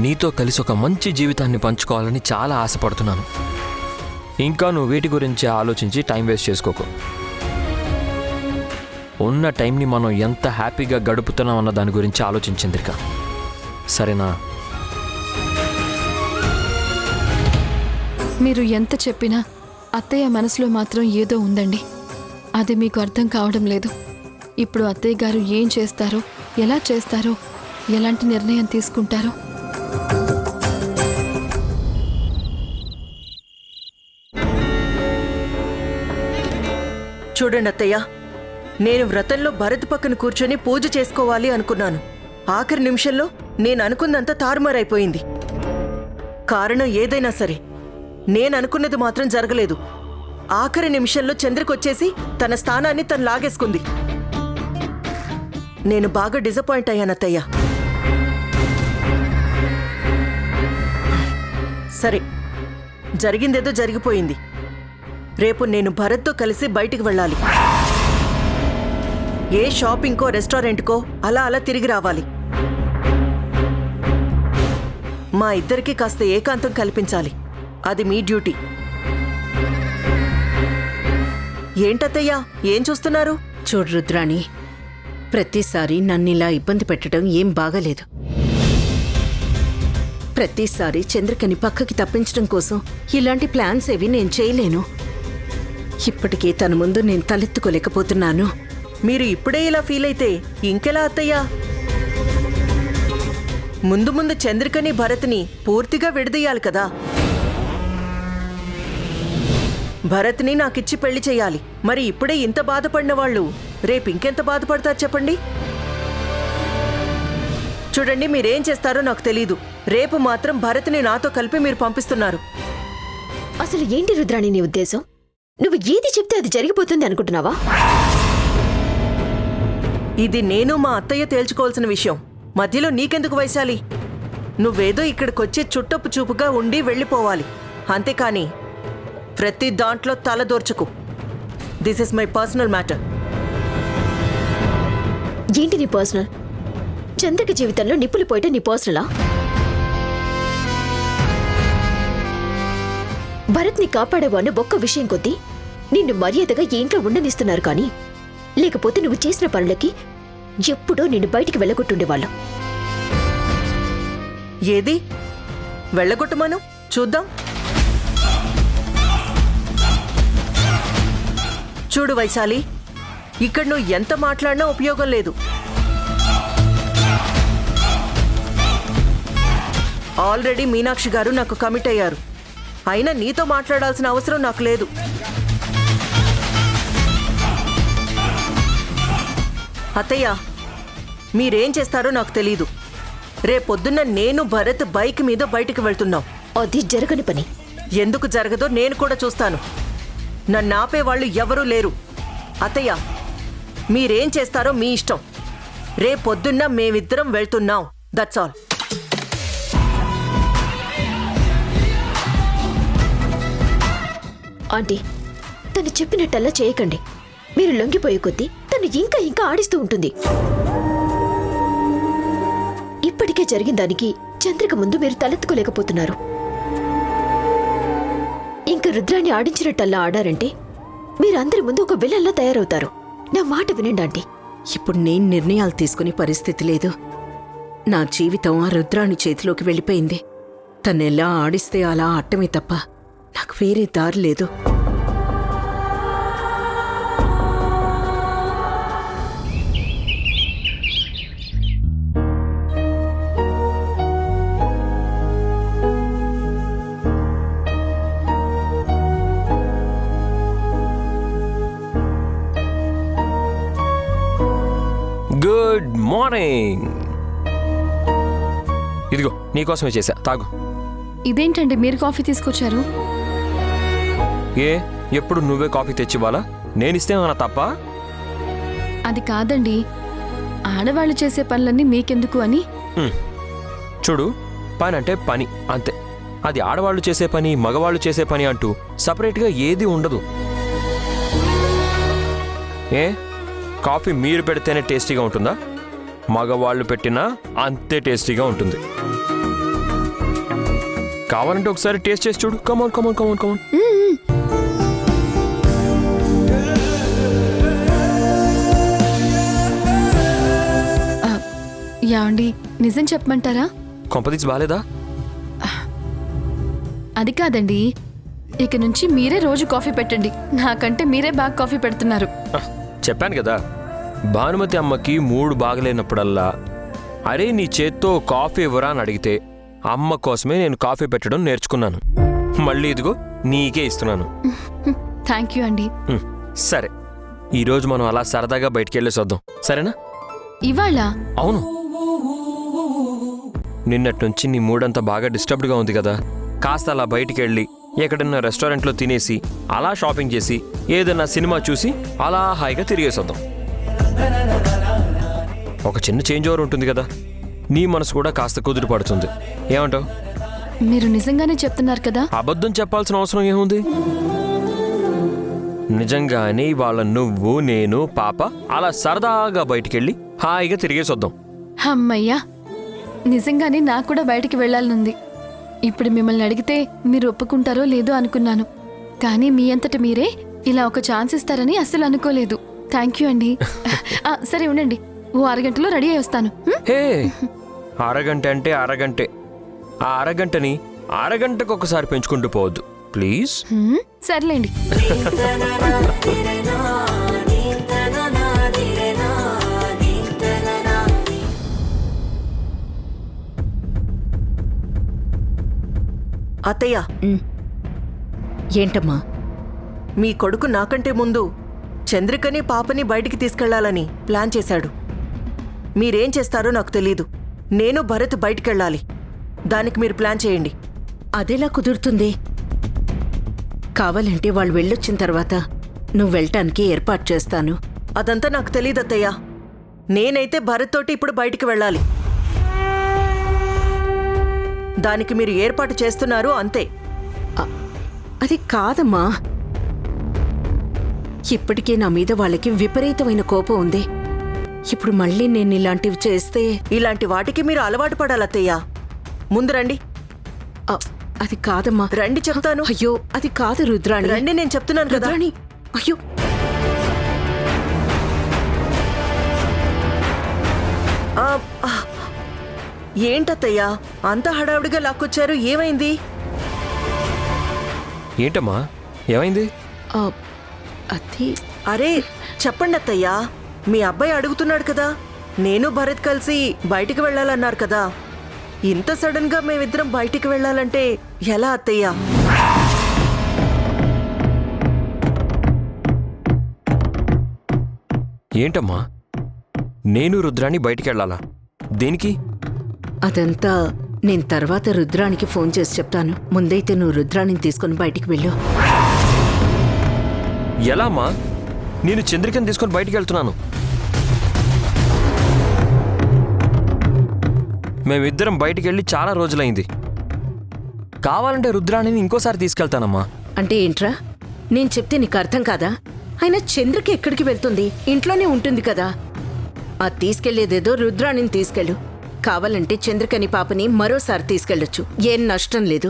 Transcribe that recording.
నీతో కలిసి ఒక మంచి జీవితాన్ని పంచుకోవాలని చాలా ఆశపడుతున్నాను. ఇంకా నువ్వు వీటి గురించి ఆలోచించి టైం వేస్ట్ చేసుకోకు. ఉన్న టైంని మనం ఎంత హ్యాపీగా గడుపుతున్నాం అన్న దాని గురించి ఆలోచించిందిక. సరేనా? మీరు ఎంత చెప్పినా అత్తయ్య మనసులో మాత్రం ఏదో ఉందండి. అది మీకు అర్థం కావడం లేదు. ఇప్పుడు అత్తయ్య గారు ఏం చేస్తారో, ఎలా చేస్తారో, ఎలాంటి నిర్ణయం తీసుకుంటారో. చూడండి అత్తయ్య, నేను వ్రతంలో భరత్ పక్కన కూర్చొని పూజ చేసుకోవాలి అనుకున్నాను. ఆఖరి నిమిషంలో నేను అనుకున్నంత తారుమారైపోయింది. కారణం ఏదైనా సరే నేను అనుకున్నది మాత్రం జరగలేదు. ఆఖరి నిమిషంలో చంద్రకొచ్చేసి తన స్థానాన్ని తను లాగేసుకుంది. నేను బాగా డిసప్పాయింట్ అయ్యాను అత్తయ్య. సరే, జరిగిందేదో జరిగిపోయింది. రేపు నేను భరత్తో కలిసి బయటికి వెళ్ళాలి. ఏ షాపింగ్కో రెస్టారెంట్కో అలా అలా తిరిగి రావాలి. మా ఇద్దరికి కాస్త ఏకాంతం కల్పించాలి. అది మీ డ్యూటీ. ఏంటత్తయ్యా, ఏం చూస్తున్నారు? చూడు రుద్రాణి, ప్రతిసారి నన్నిలా ఇబ్బంది పెట్టడం ఏం బాగాలేదు. ప్రతిసారి చంద్రికని పక్కకి తప్పించడం కోసం ఇలాంటి ప్లాన్స్ ఏవి నేను చేయలేను. ఇప్పటికే తన ముందు నేను తలెత్తుకోలేకపోతున్నాను. మీరు ఇప్పుడే ఇలా ఫీల్ అయితే ఇంకెలా అత్తయ్యా? ముందు ముందు చంద్రికని భరత్ని పూర్తిగా విడదీయాలి కదా. భరత్ని నాకిచ్చి పెళ్లి చేయాలి. మరి ఇప్పుడే ఇంత బాధపడిన వాళ్ళు రేపు ఇంకెంత బాధపడతారు చెప్పండి. చూడండి, మీరేం చేస్తారో నాకు తెలీదు. రేపు మాత్రం భరత్ని నాతో కలిపి మీరు పంపిస్తున్నారు. అసలు ఏంటి రుద్రాణి నీ ఉద్దేశం? నువ్వు ఏది చెప్తే అది జరిగిపోతుంది అనుకుంటున్నావా? ఇది నేను మా అత్తయ్య తేల్చుకోవాల్సిన విషయం. మధ్యలో నీకెందుకు వైశాలి? నువ్వేదో ఇక్కడికొచ్చే చుట్టపు చూపుగా ఉండి వెళ్ళిపోవాలి. అంతేకాని ప్రతి దాంట్లో తలదోర్చకు. This is my personal matter. ఏంటి నీ పర్సనల్? చంద్రిక జీవితంలో నిప్పులు పోయటం నీ పర్సనలా? భరత్ని కాపాడేవాడిని ఒక్క విషయం కొద్దీ నిన్ను మర్యాదగా ఈ ఇంట్లో ఉండనిస్తున్నారు కానీ, లేకపోతే నువ్వు చేసిన పనులకి ఎప్పుడో నిన్ను బయటికి వెళ్ళగొట్టుండేవాళ్ళం. ఏది వెళ్ళగొట్టమను చూద్దాం. చూడు వైశాలి, ఇక్కడ నువ్వు ఎంత మాట్లాడినా ఉపయోగం లేదు. ఆల్రెడీ మీనాక్షి గారు నాకు కమిట్ అయ్యారు. అయినా నీతో మాట్లాడాల్సిన అవసరం నాకు లేదు. అత్తయ్య, మీరేం చేస్తారో నాకు తెలీదు. రేపొద్దున్న నేను భరత్ బైక్ మీద బయటికి వెళ్తున్నాం. అది జరగని పని. ఎందుకు జరగదో నేను కూడా చూస్తాను. నన్ను ఆపేవాళ్ళు ఎవరూ లేరు. అత్తయ్య, మీరేం చేస్తారో మీ ఇష్టం. రేపొద్దున్న మేమిద్దరం వెళ్తున్నాం. That's all. ఆంటీ, తను చెప్పినట్టల్లా చేయకండి. మీరు లొంగిపోయే కొద్దీ తను ఇంకా ఇంకా ఆడిస్తూ ఉంటుంది. ఇప్పటికే జరిగిన దానికి చంద్రిక ముందు మీరు తలెత్తుకోలేకపోతున్నారు. ఇంకా రుద్రాన్ని ఆడించినట్టల్లా ఆడారంటే మీరందరి ముందు ఒక విలన్లా తయారవుతారు. నా మాట వినండి ఆంటీ. ఇప్పుడు నేను నిర్ణయాలు తీసుకునే పరిస్థితి లేదు. నా జీవితం ఆ రుద్రాణి చేతిలోకి వెళ్ళిపోయింది. తనెలా ఆడిస్తే అలా ఆడటమే తప్ప నాకు వేరే దారి లేదు. Good morning. ఇదిగో నీకోసమే చేశా, తాగు. ఇదేంటండి మీరు కాఫీ తీసుకొచ్చారు? ఏ ఎప్పుడు నువ్వే కాఫీ తెచ్చివ్వాలా? నేనిస్తే ఏమన్నా తప్ప? అది కాదండి, ఆడవాళ్ళు చేసే పనులన్నీ మీకెందుకు అని. చూడు, పని అంటే పని అంతే. అది ఆడవాళ్ళు చేసే పని, మగవాళ్ళు చేసే పని అంటూ సపరేట్గా ఏది ఉండదు. ఏ కాఫీ మీరు పెడితేనే టేస్టీగా ఉంటుందా? మగవాళ్ళు పెట్టినా అంతే టేస్టీగా ఉంటుంది. కావాలంటే ఒకసారి టేస్ట్ చేసి చూడు. కమాన్ కమాన్ కమాన్ కమాన్. యాండి నిజం చెప్పమంటారా? కొంపదీసి బాలేదా? అది కాదండి, ఇక నుంచి మీరే రోజు కాఫీ పెట్టండి. నాకంటే మీరే బాగా కాఫీ పెడుతున్నారు. చెప్పాను కదా, భానుమతి అమ్మకి మూడు బాగలేనప్పుడల్లా అరే నీ చేత్తో కాఫీ ఇవ్వరా అని అడిగితే అమ్మ కోసమే నేను కాఫీ పెట్టడం నేర్చుకున్నాను. మళ్ళీ ఇదిగో నీకే ఇస్తున్నాను. థ్యాంక్ యూ అండి. సరే, ఈరోజు మనం అలా సరదాగా బయటికి వెళ్ళేసి వద్దాం, సరేనా? ఇవాళ? అవును, నిన్నటి నుంచి నీ మూడంతా బాగా డిస్టర్బ్డ్గా ఉంది కదా. కాస్త అలా బయటికి వెళ్ళి ఎక్కడన్నా రెస్టారెంట్లో తినేసి అలా షాపింగ్ చేసి ఏదన్నా సినిమా చూసి అలా హాయిగా తిరిగేసొద్దాం. ఒక చిన్న చేంజ్ ఓవర్ ఉంటుంది కదా, నీ మనసు కూడా కాస్త కుదురు పడుతుంది. ఏమంటావు? మీరు నిజంగానే చెప్తున్నారు కదా? అబద్ధం చెప్పాల్సిన అవసరం ఏముంది? నిజంగానే వాళ్ళ నువ్వు నేను పాప అలా సరదాగా బయటికెళ్ళి హాయిగా తిరిగేసొద్దాం. అమ్మయ్యా, నిజంగానే నాకు కూడా బయటికి వెళ్ళాలనుంది. ఇప్పుడు మిమ్మల్ని అడిగితే మీరు ఒప్పుకుంటారో లేదో అనుకున్నాను, కానీ మీ అంతట మీరే ఇలా ఒక ఛాన్స్ ఇస్తారని అస్సలు అనుకోలేదు. థ్యాంక్ యూ అండి. సరే ఉండండి, ఓ అరగంటలో రెడీ అయి వస్తాను. హే, అరగంట అంటే అరగంటే. ఆ అరగంటని అరగంటకు ఒకసారి పెంచుకుంటూ పోవద్దు ప్లీజ్. సర్లేండి. అత్తయ్య, ఏంటమ్మా? మీ కొడుకు నాకంటే ముందు చంద్రికని పాపని బయటికి తీసుకెళ్లాలని ప్లాన్ చేశాడు. మీరేం చేస్తారో నాకు తెలీదు. నేను భరత్ బయటికెళ్ళాలి. దానికి మీరు ప్లాన్ చేయండి. అదెలా కుదురుతుంది? కావాలంటే వాళ్ళు వెళ్ళొచ్చిన తర్వాత నువ్వు వెళ్ళటానికి ఏర్పాటు చేస్తాను. అదంతా నాకు తెలీదు అత్తయ్య. నేనైతే భరత్ తోటి ఇప్పుడు బయటికి వెళ్ళాలి. దానికి మీరు ఏర్పాటు చేస్తున్నారు అంతే. అది కాదమ్మా, ఇప్పటికే నా మీద వాళ్ళకి విపరీతమైన కోపం ఉంది. ఇప్పుడు మళ్ళీ నేను ఇలాంటివి చేస్తే ఇలాంటి వాటికి మీరు అలవాటు పడాలత్తయ్య. ముందు రండి. అది కాదమ్మా. రండి చెప్తాను. అయ్యో అది కాదు రుద్రాణి. రండి, నేను చెప్తున్నాను కదా. రుద్రాణి, అయ్యో. ఏంటత్తయ్యా అంత హడావుడిగా లాక్కొచ్చారు? ఏమైంది? ఏంటమ్మా ఏమైంది? అది అరే చెప్పండి అత్తయ్యా, మీ అబ్బాయి అడుగుతున్నాడు కదా. నేను భరత్ కలిసి బయటికి వెళ్ళాలన్నారు కదా. ఇంత సడన్ గా మేమిద్దరం బయటికి వెళ్ళాలంటే ఎలా అత్తయ్యా? ఏంటమ్మా, నేను రుద్రాన్ని బయటికి వెళ్ళాలా? దేనికి? అదంతా నేను తర్వాత రుద్రానికి ఫోన్ చేసి చెప్తాను. ముందైతే నువ్వు రుద్రాణిని తీసుకుని బయటికి వెళ్ళు. ఎలా అమ్మా? నేను చంద్రికని తీసుకొని బయటికి వెళ్తున్నాను. మేమిద్దరం బయటికి వెళ్ళి చాలా రోజులైంది. కావాలంటే రుద్రాణిని ఇంకోసారి తీసుకెళ్తానమ్మా. అంటే ఏంట్రా? నేను చెప్తే నీకు అర్థం కాదా? అయినా చంద్రకి ఎక్కడికి వెళ్తుంది? ఇంట్లోనే ఉంటుంది కదా. ఆ తీసుకెళ్లేదేదో రుద్రాణిని తీసుకెళ్ళు. కావాలంటే చంద్రకని పాపని మరోసారి తీసుకెళ్ళొచ్చు. ఏం నష్టం లేదు.